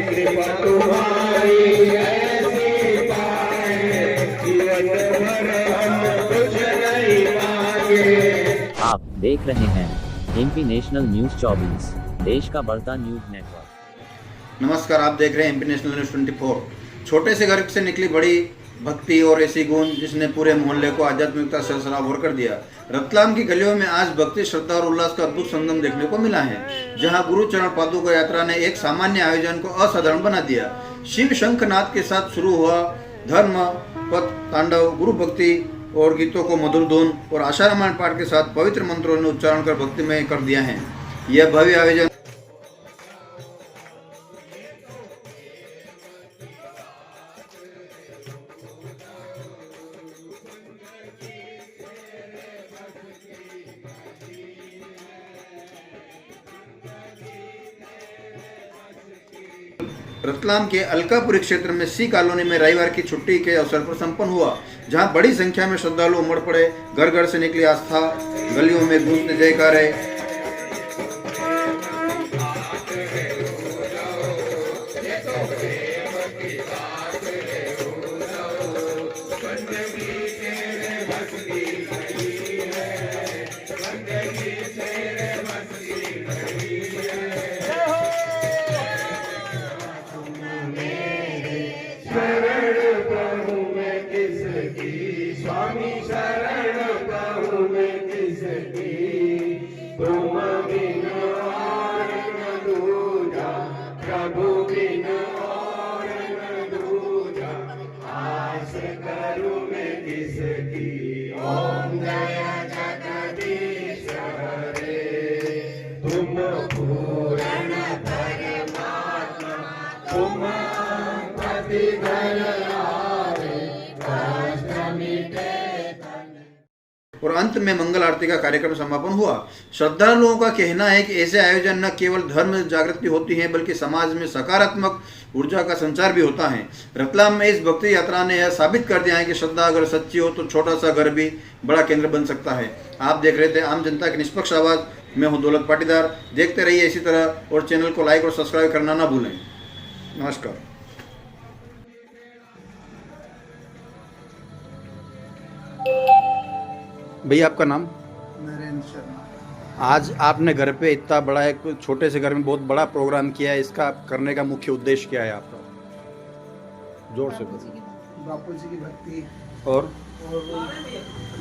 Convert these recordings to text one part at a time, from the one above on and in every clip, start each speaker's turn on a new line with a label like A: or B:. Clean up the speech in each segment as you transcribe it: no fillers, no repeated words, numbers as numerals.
A: कृपा तुम्हारी ऐसी पाए, जीवन भर हम कुछ नहीं मांगे।
B: आप देख रहे हैं एमपी नेशनल न्यूज 24, देश का बढ़ता न्यूज नेटवर्क।
C: नमस्कार, आप देख रहे हैं एमपी नेशनल न्यूज 24। छोटे से घर से निकली बड़ी भक्ति और ऐसी गूंज जिसने पूरे मोहल्ले को आध्यात्मिकता से सराबोर कर दिया। रतलाम की गलियों में आज भक्ति, श्रद्धा और उल्लास का अद्भुत संगम देखने को मिला है, जहां गुरु चरण पादुका यात्रा ने एक सामान्य आयोजन को असाधारण बना दिया। शिव शंखनाद के साथ शुरू हुआ धर्म पथ तांडव गुरु भक्ति और गीतों को मधुर धुन और आशा रामायण पाठ के साथ पवित्र मंत्रों ने उच्चारण कर भक्तिमय कर दिया है। यह भव्य आयोजन रतलाम के अलकापुरी क्षेत्र में सी कॉलोनी में रविवार की छुट्टी के अवसर पर संपन्न हुआ, जहां बड़ी संख्या में श्रद्धालु उमड़ पड़े। घर घर से निकली आस्था, गलियों में गूंजते जयकारे।
A: स्वामी शरण कहूँ मैं किसकी, तुम बिन और न दूजा, प्रभु बिन और न दूजा, आस करूँ मैं किसकी। ओम जय जगदीश हरे, तुम पूर्ण परमात्मा, तुम प्रतिधर
C: और अंत में मंगल आरती का कार्यक्रम समापन हुआ। श्रद्धालुओं का कहना है कि ऐसे आयोजन न केवल धर्म जागृति होती है, बल्कि समाज में सकारात्मक ऊर्जा का संचार भी होता है। रतलाम में इस भक्ति यात्रा ने यह साबित कर दिया है कि श्रद्धा अगर सच्ची हो तो छोटा सा घर भी बड़ा केंद्र बन सकता है। आप देख रहे थे आम जनता की निष्पक्ष आवाज। मैं हूँ दौलत पाटीदार। देखते रहिए इसी तरह और चैनल को लाइक और सब्सक्राइब करना ना भूलें। नमस्कार। भैया, आपका नाम?
D: नरेंद्र शर्मा।
C: आज आपने घर पे इतना बड़ा एक छोटे से घर में बहुत बड़ा प्रोग्राम किया है, इसका करने का मुख्य उद्देश्य क्या है आपका? जोर से बोलो।
D: बापू जी की भक्ति
C: और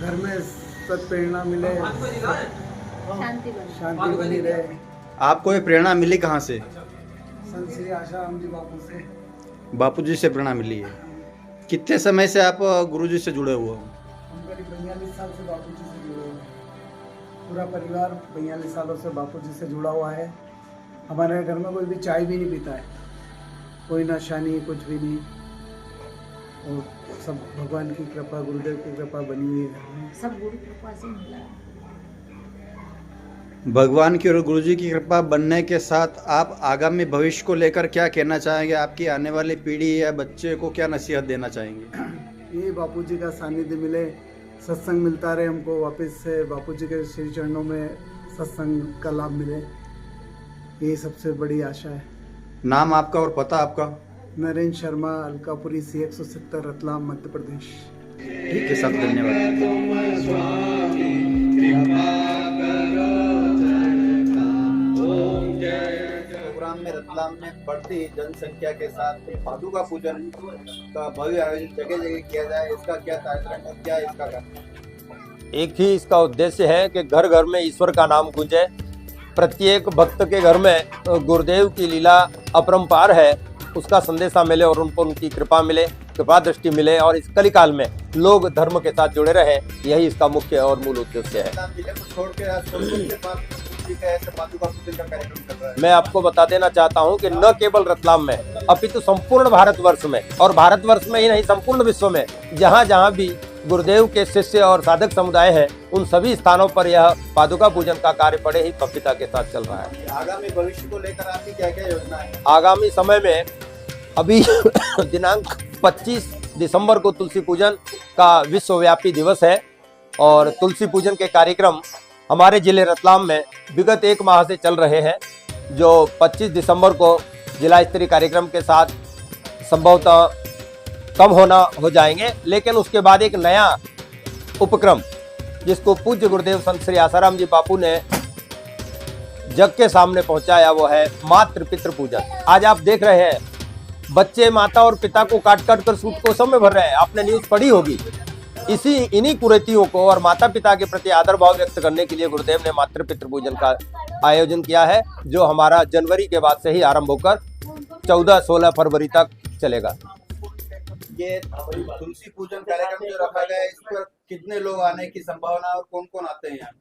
D: घर में सत्प्रेरणा मिले, शांति बनी रहे।
C: आपको ये प्रेरणा मिली कहाँ से?
D: संत श्री आशाराम जी बापू से।
C: बापू जी से प्रेरणा मिली है। कितने समय से आप गुरु जी से जुड़े हुए हो?
D: हम करीब 42 साल से बापू जी से जुड़े हुए हैं। पूरा परिवार 42 सालों से बापू जी से जुड़ा हुआ है। हमारे घर में कोई भी चाय भी नहीं पीता है, कोई नशा नहीं, कुछ भी नहीं। और सब भगवान की कृपा, गुरुदेव की कृपा बनी हुई है घर में।
E: सब गुरु कृपा से मिला है।
C: भगवान की और गुरु जी की कृपा बनने के साथ आप आगामी भविष्य को लेकर क्या कहना चाहेंगे? आपकी आने वाली पीढ़ी या बच्चे को क्या नसीहत देना चाहेंगे?
D: ये बापू जी का सानिध्य मिले, सत्संग मिलता रहे हमको, वापस से बापू जी के श्री चरणों में सत्संग का लाभ मिले, ये सबसे बड़ी आशा है।
C: नाम आपका और पता आपका?
D: नरेंद्र शर्मा, अलकापुरी, C 170, रतलाम, मध्य प्रदेश।
C: ठीक है, सब धन्यवाद।
A: तुम स्वामी कृपा करो चरणता। ओम जय
C: प्रोग्राम में रतलाम में बढ़ती जनसंख्या के साथ पादुका पूजन का भव्य आयोजन जगह जगह किया जाए, इसका क्या तात्पर्य, क्या इसका कारण?
F: एक ही इसका उद्देश्य है कि घर घर में ईश्वर का नाम गूंजे। प्रत्येक भक्त के घर में गुरुदेव की लीला अपरंपार है, उसका संदेशा मिले और उन पर उनकी कृपा मिले, कृपा दृष्टि मिले और इस कलिकाल में लोग धर्म के साथ जुड़े रहे। यही इसका मुख्य और मूल उद्देश्य है। मैं आपको बता देना चाहता हूं कि न केवल रतलाम में अपितु संपूर्ण भारतवर्ष में, और भारतवर्ष में ही नहीं संपूर्ण विश्व में जहां जहां भी गुरुदेव के शिष्य और साधक समुदाय हैं, उन सभी स्थानों पर यह पादुका पूजन का कार्य बड़े ही भव्यता के साथ चल रहा है।
C: आगामी भविष्य को लेकर आपकी क्या क्या योजना है?
F: आगामी समय में अभी दिनांक 25 दिसंबर को तुलसी पूजन का विश्वव्यापी दिवस है और तुलसी पूजन के कार्यक्रम हमारे जिले रतलाम में विगत एक माह से चल रहे हैं, जो 25 दिसंबर को जिला स्तरीय कार्यक्रम के साथ संभवतः कम हो जाएंगे, लेकिन उसके बाद एक नया उपक्रम जिसको पूज्य गुरुदेव संत श्री आसाराम जी बापू ने जग के सामने पहुंचाया, वो है मातृ पितृ पूजन। आज आप देख रहे हैं बच्चे माता और पिता को काट कर सूट को समय भर रहे हैं। आपने न्यूज पढ़ी होगी। इन्हीं कुरीतियों को और माता पिता के प्रति आदर भाव व्यक्त करने के लिए गुरुदेव ने मातृ पितृ पूजन का आयोजन किया है, जो हमारा जनवरी के बाद से ही आरंभ होकर 14-16 फरवरी तक चलेगा।
C: ये तुलसी पूजन कार्यक्रम जो रखा गया है, इस पर कितने लोग आने की संभावना और कौन कौन आते हैं यहाँ?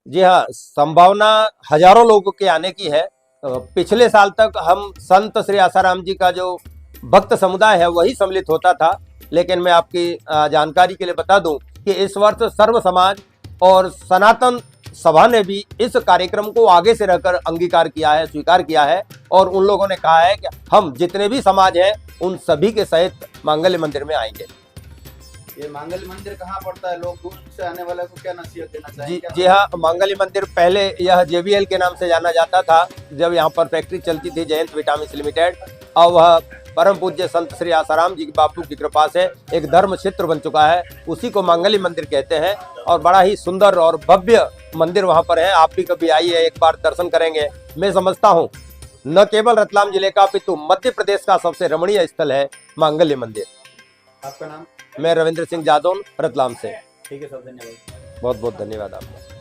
F: जी हाँ, संभावना हजारों लोगों के आने की है। पिछले साल तक हम संत श्री आसाराम जी का जो भक्त समुदाय है वही सम्मिलित होता था, लेकिन मैं आपकी जानकारी के लिए बता दूं कि इस वर्ष सर्व समाज और सनातन सभा ने भी इस कार्यक्रम को आगे से रहकर अंगीकार किया है, स्वीकार किया है, और उन लोगों ने कहा है कि हम जितने भी समाज हैं उन सभी के सहित मांगल्य मंदिर में आएंगे।
C: ये मांगल्य मंदिर कहाँ पड़ता है? लोग दूर से आने वाले को क्या नसीहत देना चाहेंगे?
F: जी हाँ, मांगल्य मंदिर पहले यह JBL के नाम से जाना जाता था, जब यहाँ पर फैक्ट्री चलती थी जयंत विटामिन्स लिमिटेड। अब वह परम पूज्य संत श्री आसाराम जी बापू की कृपा से एक धर्म क्षेत्र बन चुका है, उसी को मांगल्य मंदिर कहते हैं, और बड़ा ही सुंदर और भव्य मंदिर वहाँ पर है। आप भी कभी आइए, एक बार दर्शन करेंगे। मैं समझता हूँ न केवल रतलाम जिले का अपितु मध्य प्रदेश का सबसे रमणीय स्थल है मांगल्य मंदिर।
C: आपका नाम?
F: मैं रविंद्र सिंह जादौन, रतलाम से।
C: ठीक है सर, धन्यवाद।
F: बहुत बहुत धन्यवाद आपका।